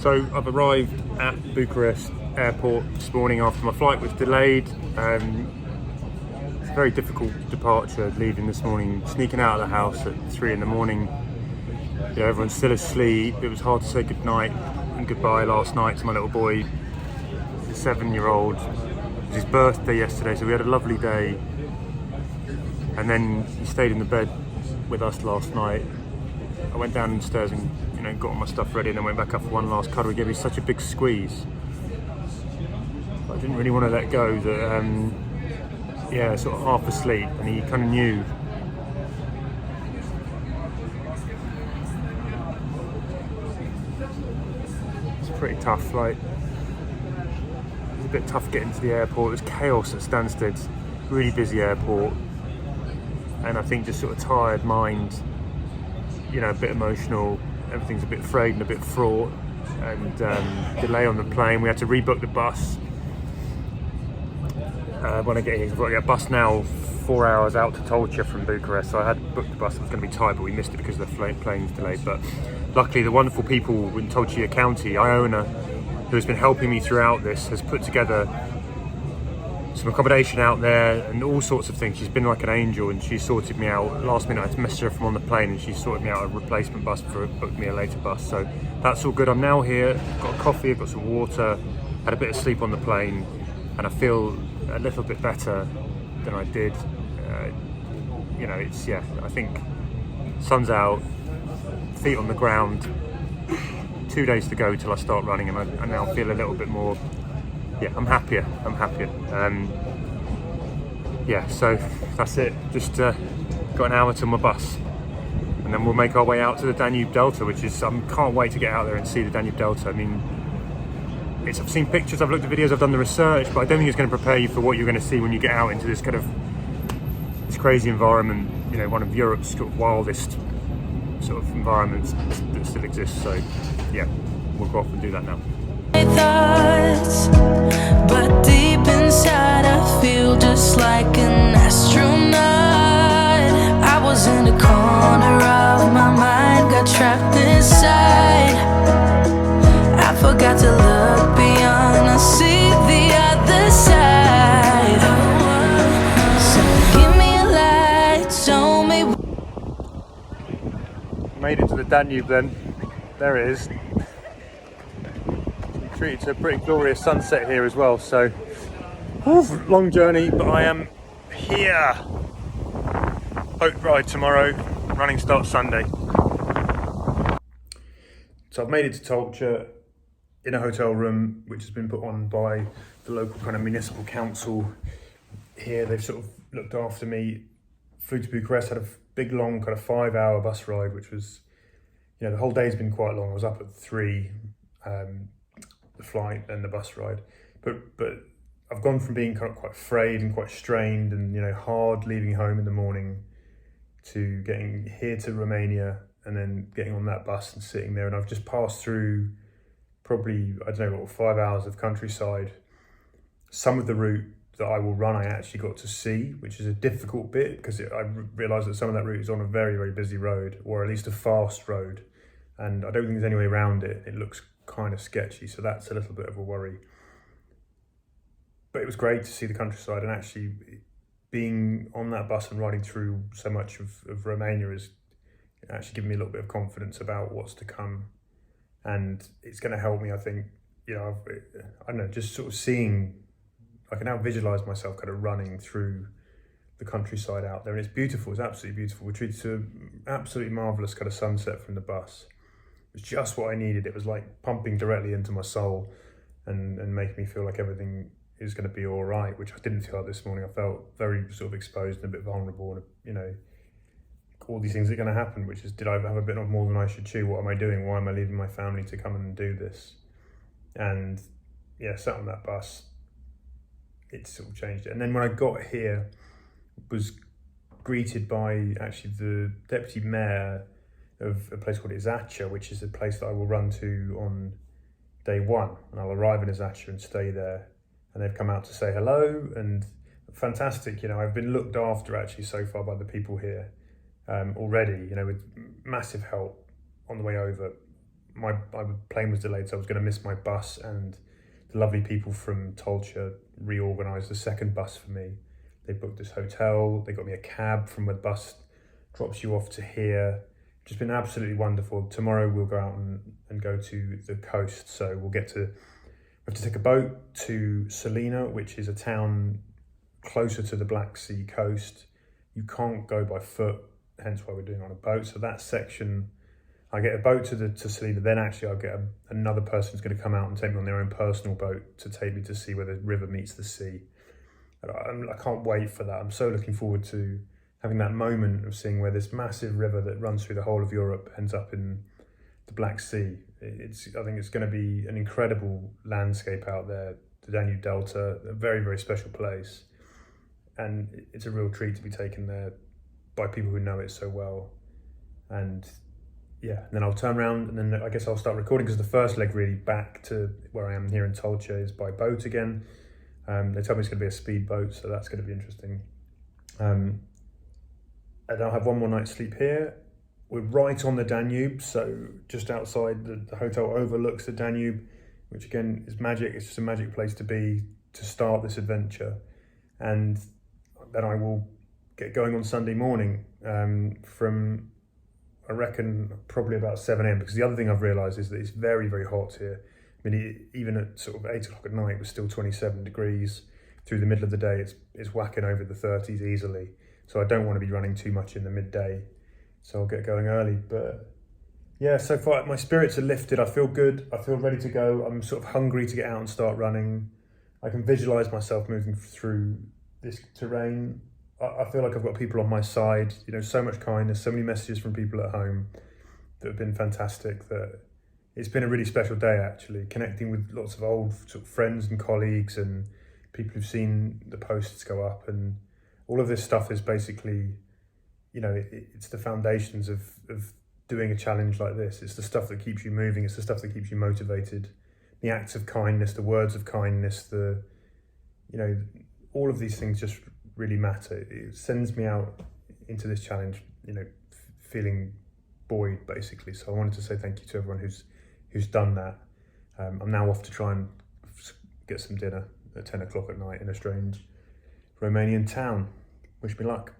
So I've arrived at Bucharest airport this morning after my flight was delayed. It's a very difficult departure leaving this morning, sneaking out of the house at 3 in the morning. You know, everyone's still asleep. It was hard to say goodnight and goodbye last night to my little boy, the 7-year-old. It was his birthday yesterday, so we had a lovely day. And then he stayed in the bed with us last night. I went downstairs and got all my stuff ready, and then went back up for one last cuddle. He gave me such a big squeeze. I didn't really want to let go. That sort of half asleep, and he kind of knew. It's pretty tough. Like, it was a bit tough getting to the airport. It was chaos at Stansted. Really busy airport, and I think just sort of tired mind. A bit emotional. Everything's a bit frayed and a bit fraught, and delay on the plane. We had to rebook the bus. When I get here, I've got to get a bus now 4 hours out to Tulcea from Bucharest. So I had booked the bus that was going to be tight, but we missed it because the plane's delayed. But luckily, the wonderful people in Tulcea County, Iona, who has been helping me throughout this, has put together some accommodation out there and all sorts of things. She's been like an angel, and she sorted me out. Last minute I had to message her from on the plane, and she sorted me out a replacement bus booked me a later bus. So that's all good. I'm now here, got a coffee, I've got some water, had a bit of sleep on the plane, and I feel a little bit better than I did. I think sun's out, feet on the ground, 2 days to go till I start running, and I now feel a little bit more. I'm happier. So that's it. Just got an hour to my bus, and then we'll make our way out to the Danube Delta, which is, can't wait to get out there and see the Danube Delta. I mean, I've seen pictures, I've looked at videos, I've done the research, but I don't think it's going to prepare you for what you're going to see when you get out into this kind of this crazy environment. One of Europe's sort of wildest sort of environments that still exists. So we'll go off and do that now. Thoughts, but deep inside I feel just like an astronaut. I was in a corner of my mind, got trapped inside. I forgot to look beyond, I see the other side. So give me a light, show me. Made it to the Danube then. There it is. Treated to a pretty glorious sunset here as well, so long journey, but I am here. Boat ride tomorrow, running starts Sunday. So I've made it to Tulcea in a hotel room which has been put on by the local kind of municipal council here. They've sort of looked after me. Flew to Bucharest, had a big long kind of 5-hour bus ride, which was, the whole day's been quite long. I was up at 3, the flight and the bus ride, but I've gone from being kind of quite frayed and quite strained and hard leaving home in the morning to getting here to Romania and then getting on that bus and sitting there, and I've just passed through probably 5 hours of countryside. Some of the route that I will run I actually got to see, which is a difficult bit because I realised that some of that route is on a very, very busy road, or at least a fast road, and I don't think there's any way around it. It looks kind of sketchy, so that's a little bit of a worry. But it was great to see the countryside, and actually being on that bus and riding through so much of Romania is actually giving me a little bit of confidence about what's to come, and it's going to help me. I think I don't know, just sort of seeing, I can now visualize myself kind of running through the countryside out there, and it's beautiful. It's absolutely beautiful. We're treated to an absolutely marvelous kind of sunset from the bus. It was just what I needed. It was like pumping directly into my soul and making me feel like everything is going to be all right, which I didn't feel like this morning. I felt very sort of exposed and a bit vulnerable, and all these things are going to happen, which is, did I have a bit of more than I should chew? What am I doing? Why am I leaving my family to come and do this? And sat on that bus, it sort of changed it. And then when I got here, was greeted by actually the deputy mayor of a place called Izacea, which is a place that I will run to on day 1, and I'll arrive in Izacea and stay there, and they've come out to say hello, and fantastic. I've been looked after actually so far by the people here already, with massive help on the way over. my plane was delayed, so I was going to miss my bus, and the lovely people from Tulcea reorganised the second bus for me. They booked this hotel, they got me a cab from where the bus drops you off to here. Just been absolutely wonderful. Tomorrow we'll go out and go to the coast, so we have to take a boat to Salina, which is a town closer to the Black Sea coast. You can't go by foot, hence why we're doing it on a boat. So that section, I get a boat to Salina, then actually I'll get another person who's going to come out and take me on their own personal boat to take me to see where the river meets the sea. I can't wait for that. I'm so looking forward to having that moment of seeing where this massive river that runs through the whole of Europe ends up in the Black Sea. I think it's going to be an incredible landscape out there, the Danube Delta, a very, very special place. And it's a real treat to be taken there by people who know it so well. And yeah, then I'll turn around and then I guess I'll start recording, because the first leg really back to where I am here in Tulcea is by boat again. They tell me it's going to be a speedboat, so that's going to be interesting. And I'll have one more night's sleep here. We're right on the Danube, so just outside the hotel overlooks the Danube, which again is magic. It's just a magic place to be to start this adventure. And then I will get going on Sunday morning from, I reckon, probably about 7 a.m. Because the other thing I've realised is that it's very, very hot here. I mean, even at sort of 8 o'clock at night, it was still 27 degrees. Through the middle of the day, it's whacking over the 30s easily. So I don't want to be running too much in the midday. So I'll get going early. But yeah, so far my spirits are lifted. I feel good. I feel ready to go. I'm sort of hungry to get out and start running. I can visualise myself moving through this terrain. I feel like I've got people on my side. You know, so much kindness, so many messages from people at home that have been fantastic. That it's been a really special day, actually, connecting with lots of old sort of friends and colleagues and people who've seen the posts go up. And all of this stuff is basically, you know, it's the foundations of doing a challenge like this. It's the stuff that keeps you moving. It's the stuff that keeps you motivated. The acts of kindness, the words of kindness, all of these things just really matter. It sends me out into this challenge, feeling buoyed, basically. So I wanted to say thank you to everyone who's done that. I'm now off to try and get some dinner at 10 o'clock at night in a strange Romanian town. Wish me luck.